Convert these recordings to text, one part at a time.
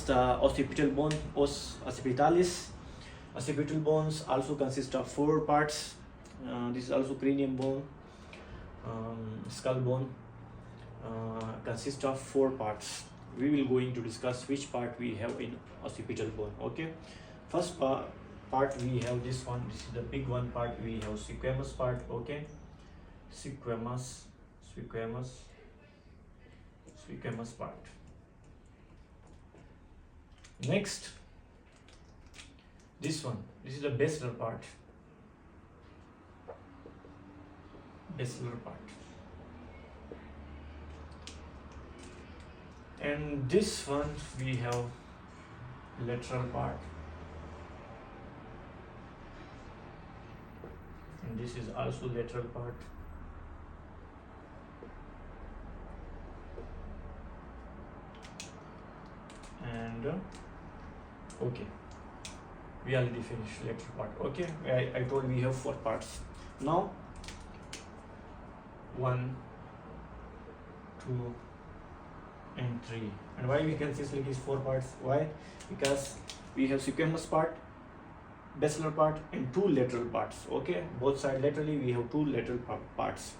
the occipital bone, os occipitalis. Occipital bones also consist of 4 parts. This is also cranium bone, skull bone, consists of 4 parts. We will going to discuss which part we have in occipital bone. Okay, first part we have this one. This is the big one part. We have squamous part. Okay, squamous part. Next, this one. This is the basilar part. Basilar part. And this one we have lateral part. And this is also lateral part. And okay, we already finished lateral part. Okay, I told we have 4 parts. Now 1, 2 and 3. And why we can say these 4 parts? Why? Because we have squamous part, basilar part and 2 lateral parts. Okay, both sides laterally we have 2 lateral parts,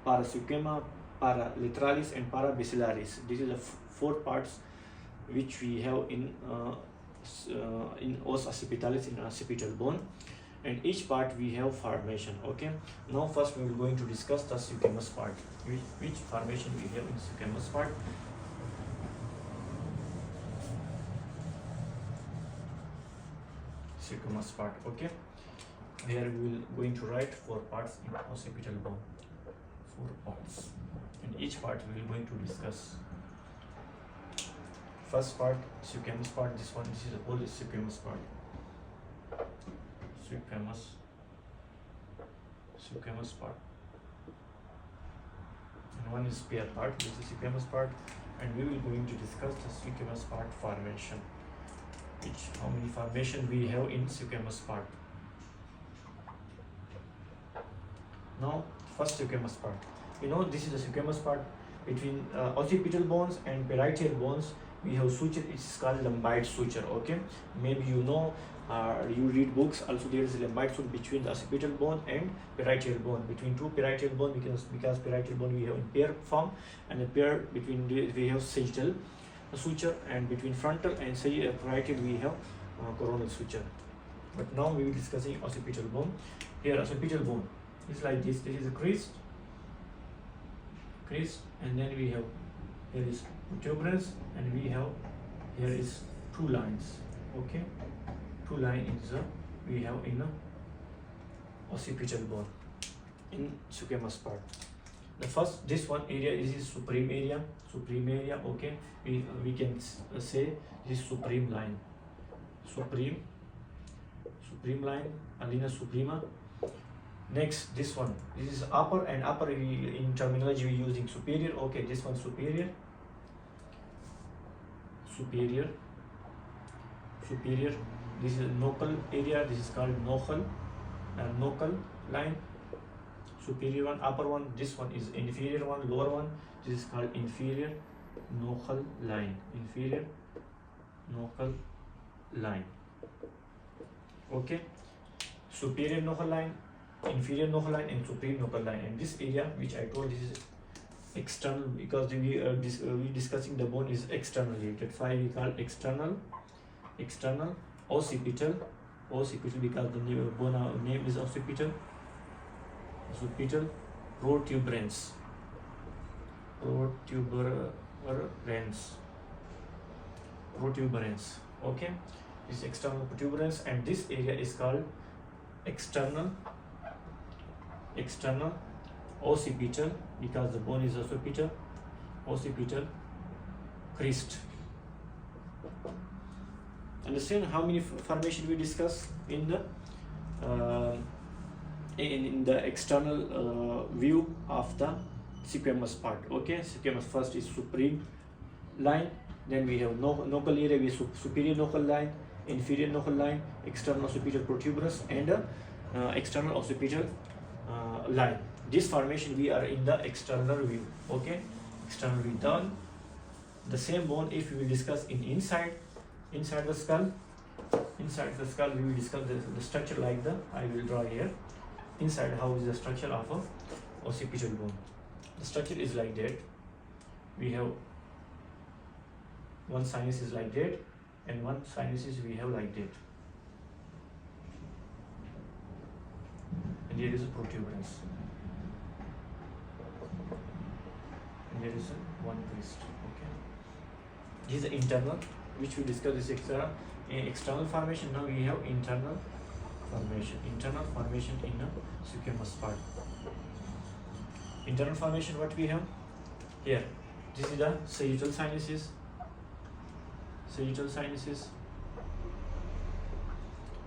para squama, para lateralis and para basilaris. This is the 4 parts which we have in os occipitalis, in occipital bone, and each part we have formation. Okay, now first we will going to discuss the squamous part, which formation we have in squamous part. Squamous part. Okay, here we will going to write 4 parts in occipital bone, 4 parts, and each part we will going to discuss. First part, squamous part. This one, this is the whole squamous part. Squamous part. And one is pair part, this is squamous part, and we will going to discuss the squamous part formation. How many formation we have in squamous part. Now, first squamous part. You know, this is the squamous part between occipital bones and parietal bones. We have suture. It's called lumbite suture. Okay, maybe you know, you read books. Also, there is a lumbite suture between the occipital bone and parietal bone. Between 2 parietal bone, because parietal bone we have in pair form, and a pair between we have sagittal suture, and between frontal and parietal we have coronal suture. But now we will be discussing occipital bone. Here, occipital bone is like this. This is a crest, and then we have here is protuberance, and we have here is 2 lines. Okay, 2 lines we have in occipital bone in squamous part. The first, this one area is supreme area. Okay, we can say this is supreme line. Supreme line, alina suprema. Next, this one, this is upper, and upper in terminology we using superior. Okay, this one superior. This is nocal area. This is called nocal line. Superior one, upper one. This one is inferior one, lower one. This is called inferior nocal line. Inferior nocal line. Okay, superior nocal line, inferior nocal line, and supreme nocal line. And this area which I told, this is external, because we discussing the bone is externally. That's why we call external occipital, because the bone name is occipital. Protuberance. Okay, this external protuberance, and this area is called external occipital, because the bone is occipital crest. Understand how many formation we discuss in the external view of the squamous part. Okay, squamous first is supreme line, then we have nocal area with superior nocal line, inferior nocal line, external occipital protuberance, and external occipital line. This formation we are in the external view. Okay, external view. Done. The same bone, if we will discuss in inside, inside the skull we will discuss the structure like the I will draw here. Inside, how is the structure of a occipital bone? The structure is like that. We have one sinus is like that, and one sinus is we have like that, and here is a protuberance, and there is a one crest. Okay, this is the internal, which we discussed this external formation. Now we have internal formation in a squamous part. Internal formation, what we have here, this is the sagittal sinuses.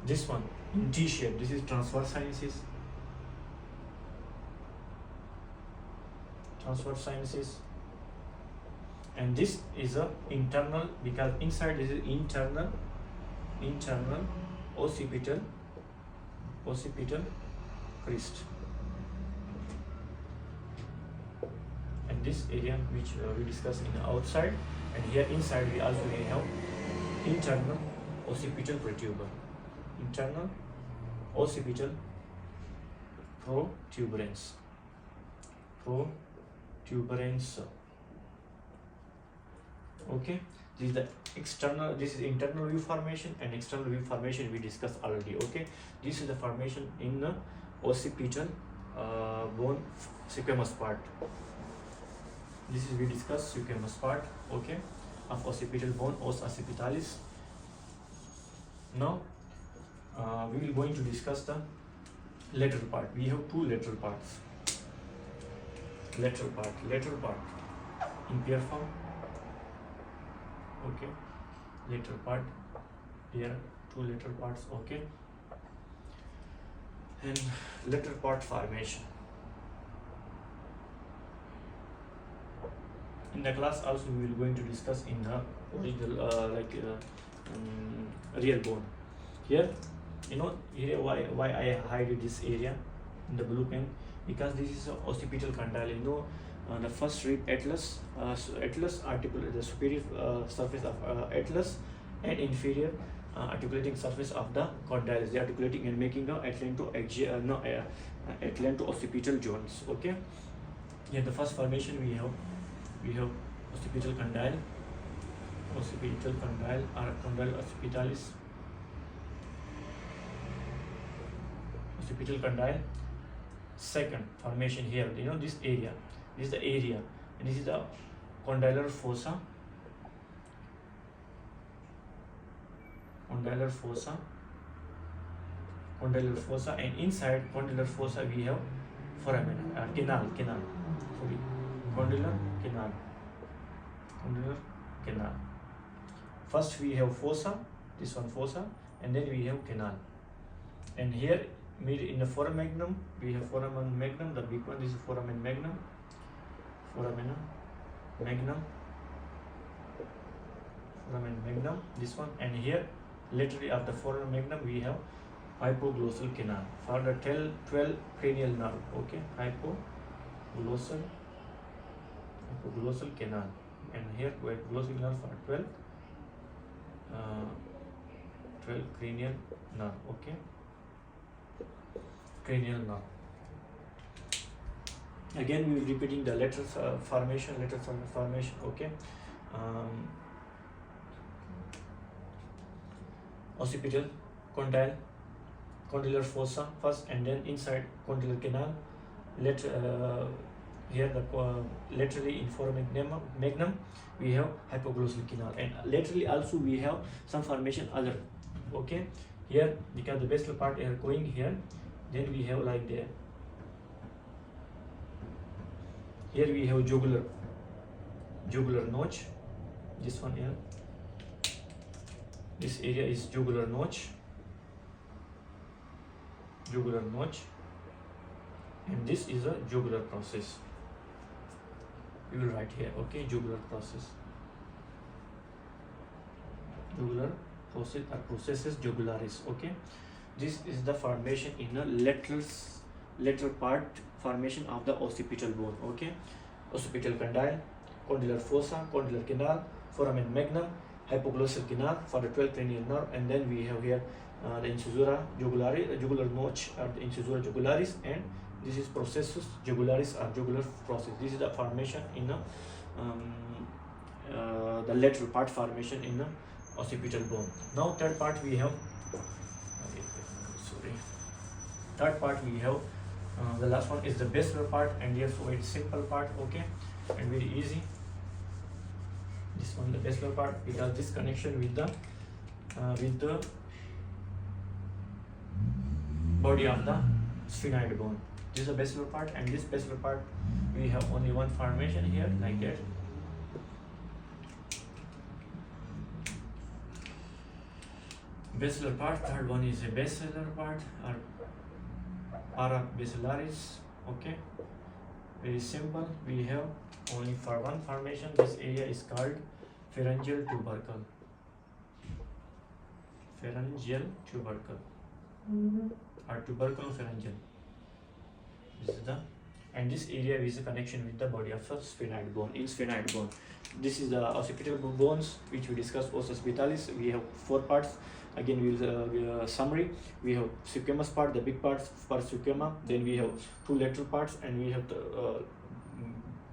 This one in T shape, this is transverse sinuses, and this is a internal, because inside this is internal occipital crest, and this area which we discussed in the outside, and here inside we also have internal occipital protuber, internal occipital protuberance. Okay, this is the external, this is internal view formation, and external view formation we discussed already. Okay, this is the formation in the occipital bone squamous part. This is we discussed squamous part, okay, of occipital bone, os occipitalis. Now we will going to discuss the lateral part. We have two lateral parts. Lateral part in pair form. Okay, lateral part, here two lateral parts. Okay, and lateral part formation. In the class also we will going to discuss in the original real bone. Here, here why I hide this area in the blue pen, because this is a occipital condyle. The first rib atlas, atlas articulate the superior surface of atlas, and inferior articulating surface of the condyles. They are articulating and making the atlanto-occipital joints. Okay, here the first formation we have occipital condyle or condyle occipitalis. Occipital condyle. Second formation here, this area. This is the area, and this is the condylar fossa. And inside condylar fossa we have foramen, condylar canal. First we have fossa, this one fossa, and then we have canal. And here in the foramen magnum we have foramen magnum, the big one. This is foramen magnum. This one, and here laterally of the foramen magnum we have hypoglossal canal for the 12 cranial nerve. Okay, hypoglossal canal, and here glossal nerve for 12 cranial nerve. Okay, cranial nerve. Again we will repeating the lateral formation. Okay, occipital condyle, condylar fossa first, and then inside condylar canal. Here the laterally in foramen magnum we have hypoglossal canal, and laterally also we have some formation other. Okay, here because the basal part are going here, then we have like there. Here we have jugular notch. This one here. This area is jugular notch, and this is a jugular process. We will write here. Okay, jugular process or processus jugularis. Okay, this is the formation in a lateral part formation of the occipital bone. Okay, occipital condyle, condylar fossa, condylar canal, foramen magnum, hypoglossal canal for the 12th cranial nerve, and then we have here the incisura jugularis, jugular notch at the incisura jugularis, and this is processus jugularis or jugular process. This is the formation in the lateral part formation in the occipital bone. Now third part we have third part we have the last one is the basilar part, and yes, very simple part, okay, and very easy. This one, the basilar part, because this connection with the body of the sphenoid bone. This is the basilar part, and this basilar part we have only one formation here, like that. Basilar part, third one is a basilar part or parabasilaris, okay, very simple. We have only for one formation. This area is called pharyngeal tubercle. Pharyngeal tubercle or tuberculopharyngeal. This is the, and this area is a connection with the body of the sphenoid bone. In sphenoid bone, this is the occipital bones which we discussed. Occipitalis. We have 4 parts. Again, we will summary. We have squamous part, the big parts for squama. Then we have 2 lateral parts, and we have the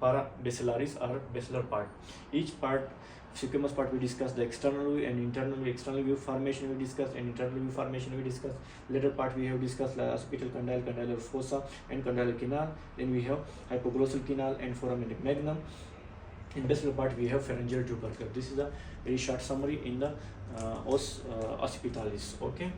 parabasilaris or basilar part. Each part, squamous part, we discussed the external view and internal view. External view formation we discussed, and internal view formation we discussed. Lateral part we have discussed the occipital condyle, condylar fossa, and condylar canal. Then we have hypoglossal canal and foramen magnum. In basilar part we have pharyngeal tubercle. This is a very short summary in the occipitalis, okay.